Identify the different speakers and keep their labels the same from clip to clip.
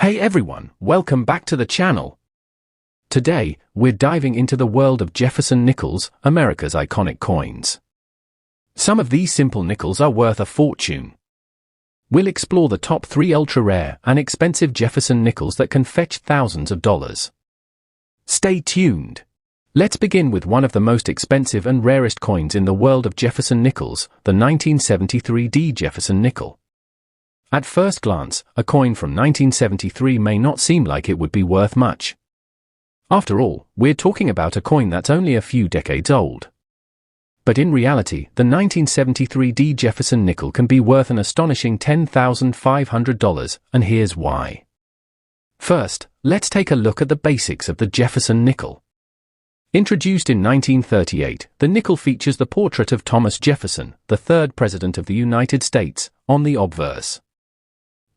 Speaker 1: Hey everyone, welcome back to the channel. Today, we're diving into the world of Jefferson nickels, America's iconic coins. Some of these simple nickels are worth a fortune. We'll explore the top 3 ultra-rare and expensive Jefferson nickels that can fetch thousands of dollars. Stay tuned. Let's begin with one of the most expensive and rarest coins in the world of Jefferson nickels, the 1973 D Jefferson Nickel. At first glance, a coin from 1973 may not seem like it would be worth much. After all, we're talking about a coin that's only a few decades old. But in reality, the 1973 D Jefferson Nickel can be worth an astonishing $10,500, and here's why. First, let's take a look at the basics of the Jefferson Nickel. Introduced in 1938, the nickel features the portrait of Thomas Jefferson, the third President of the United States, on the obverse.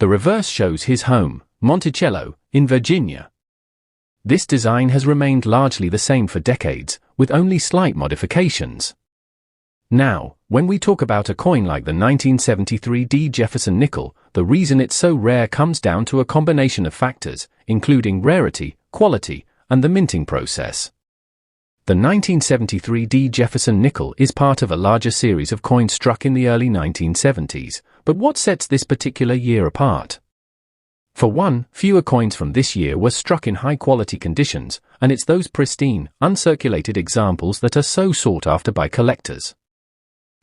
Speaker 1: The reverse shows his home, Monticello, in Virginia. This design has remained largely the same for decades, with only slight modifications. Now, when we talk about a coin like the 1973 D Jefferson Nickel, the reason it's so rare comes down to a combination of factors, including rarity, quality, and the minting process. The 1973 D Jefferson Nickel is part of a larger series of coins struck in the early 1970s, but what sets this particular year apart? For one, fewer coins from this year were struck in high-quality conditions, and it's those pristine, uncirculated examples that are so sought after by collectors.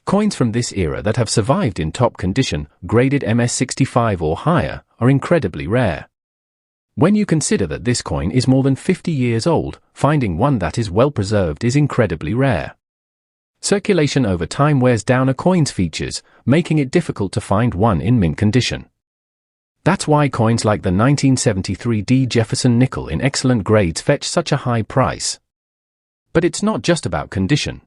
Speaker 1: Coins from this era that have survived in top condition, graded MS65 or higher, are incredibly rare. When you consider that this coin is more than 50 years old, finding one that is well preserved is incredibly rare. Circulation over time wears down a coin's features, making it difficult to find one in mint condition. That's why coins like the 1973 D Jefferson Nickel in excellent grades fetch such a high price. But it's not just about condition.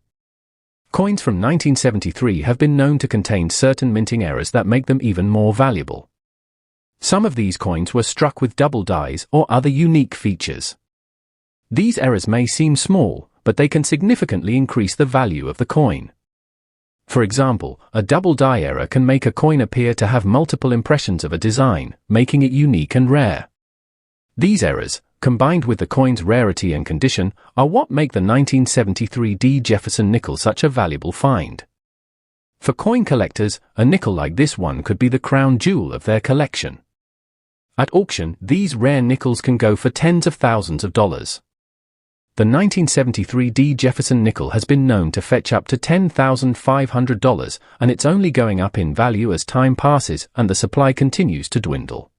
Speaker 1: Coins from 1973 have been known to contain certain minting errors that make them even more valuable. Some of these coins were struck with double dies or other unique features. These errors may seem small, but they can significantly increase the value of the coin. For example, a double die error can make a coin appear to have multiple impressions of a design, making it unique and rare. These errors, combined with the coin's rarity and condition, are what make the 1973 D Jefferson Nickel such a valuable find. For coin collectors, a nickel like this one could be the crown jewel of their collection. At auction, these rare nickels can go for tens of thousands of dollars. The 1973 D Jefferson Nickel has been known to fetch up to $10,500, and it's only going up in value as time passes and the supply continues to dwindle.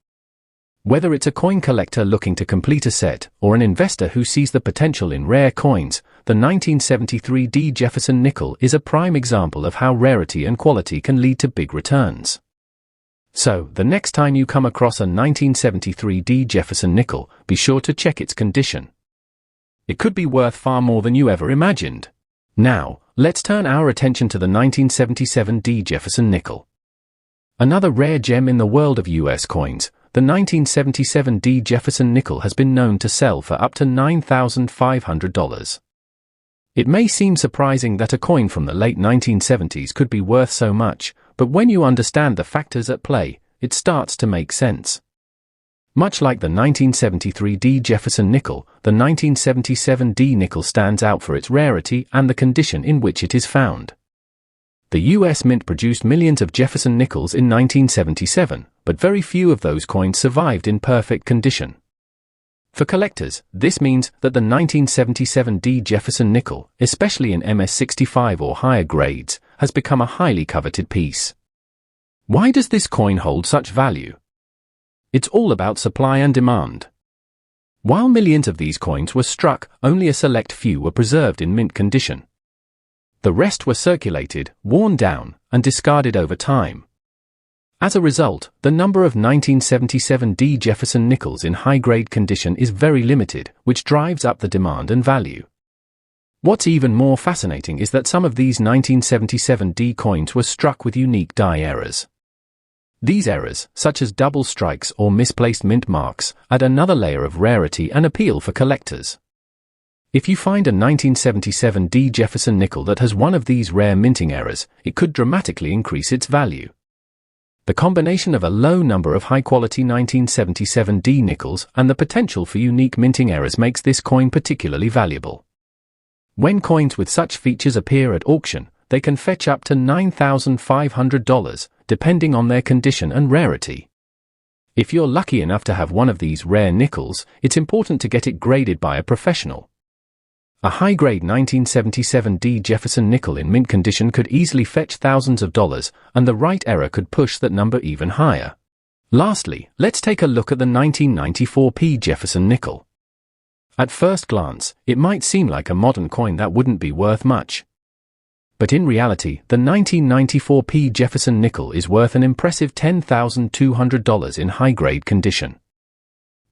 Speaker 1: Whether it's a coin collector looking to complete a set, or an investor who sees the potential in rare coins, the 1973 D Jefferson Nickel is a prime example of how rarity and quality can lead to big returns. So, the next time you come across a 1973 D Jefferson Nickel, be sure to check its condition. It could be worth far more than you ever imagined. Now, let's turn our attention to the 1977 D Jefferson Nickel. Another rare gem in the world of US coins, the 1977 D Jefferson Nickel has been known to sell for up to $9,500. It may seem surprising that a coin from the late 1970s could be worth so much, but when you understand the factors at play, it starts to make sense. Much like the 1973 D Jefferson Nickel, the 1977 D Nickel stands out for its rarity and the condition in which it is found. The US Mint produced millions of Jefferson nickels in 1977, but very few of those coins survived in perfect condition. For collectors, this means that the 1977 D Jefferson Nickel, especially in MS65 or higher grades, has become a highly coveted piece. Why does this coin hold such value? It's all about supply and demand. While millions of these coins were struck, only a select few were preserved in mint condition. The rest were circulated, worn down, and discarded over time. As a result, the number of 1977 D Jefferson nickels in high-grade condition is very limited, which drives up the demand and value. What's even more fascinating is that some of these 1977 D coins were struck with unique die errors. These errors, such as double strikes or misplaced mint marks, add another layer of rarity and appeal for collectors. If you find a 1977 D Jefferson Nickel that has one of these rare minting errors, it could dramatically increase its value. The combination of a low number of high-quality 1977 D nickels and the potential for unique minting errors makes this coin particularly valuable. When coins with such features appear at auction, they can fetch up to $9,500, depending on their condition and rarity. If you're lucky enough to have one of these rare nickels, it's important to get it graded by a professional. A high-grade 1977 D Jefferson nickel in mint condition could easily fetch thousands of dollars, and the right error could push that number even higher. Lastly, let's take a look at the 1994 P Jefferson nickel. At first glance, it might seem like a modern coin that wouldn't be worth much. But in reality, the 1994 P Jefferson nickel is worth an impressive $10,200 in high-grade condition.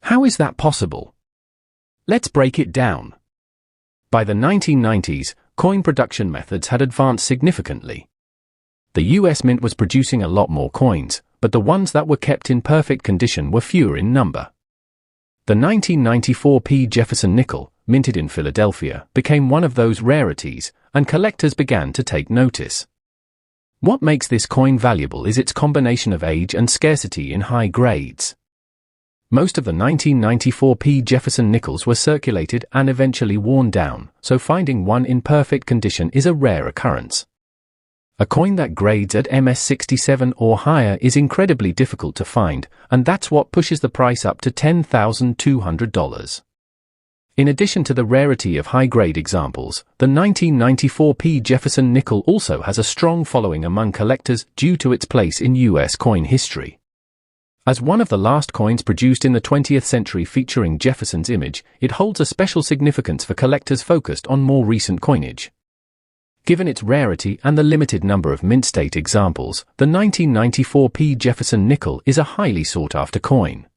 Speaker 1: How is that possible? Let's break it down. By the 1990s, coin production methods had advanced significantly. The US Mint was producing a lot more coins, but the ones that were kept in perfect condition were fewer in number. The 1994 P Jefferson nickel, minted in Philadelphia, became one of those rarities, and collectors began to take notice. What makes this coin valuable is its combination of age and scarcity in high grades. Most of the 1994 P Jefferson nickels were circulated and eventually worn down, so finding one in perfect condition is a rare occurrence. A coin that grades at MS67 or higher is incredibly difficult to find, and that's what pushes the price up to $10,200. In addition to the rarity of high-grade examples, the 1994 P Jefferson nickel also has a strong following among collectors due to its place in US coin history. As one of the last coins produced in the 20th century featuring Jefferson's image, it holds a special significance for collectors focused on more recent coinage. Given its rarity and the limited number of mint state examples, the 1994 P Jefferson nickel is a highly sought-after coin.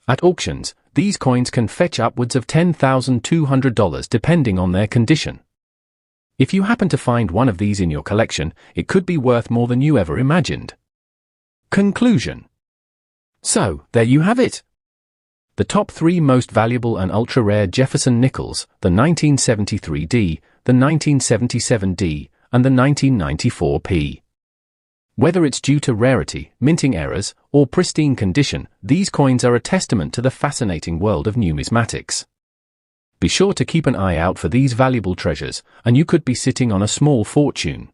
Speaker 1: At auctions, these coins can fetch upwards of $10,200 depending on their condition. If you happen to find one of these in your collection, it could be worth more than you ever imagined. Conclusion. So, there you have it. The top 3 most valuable and ultra-rare Jefferson nickels, the 1973 D, the 1977 D, and the 1994 P. Whether it's due to rarity, minting errors, or pristine condition, these coins are a testament to the fascinating world of numismatics. Be sure to keep an eye out for these valuable treasures, and you could be sitting on a small fortune.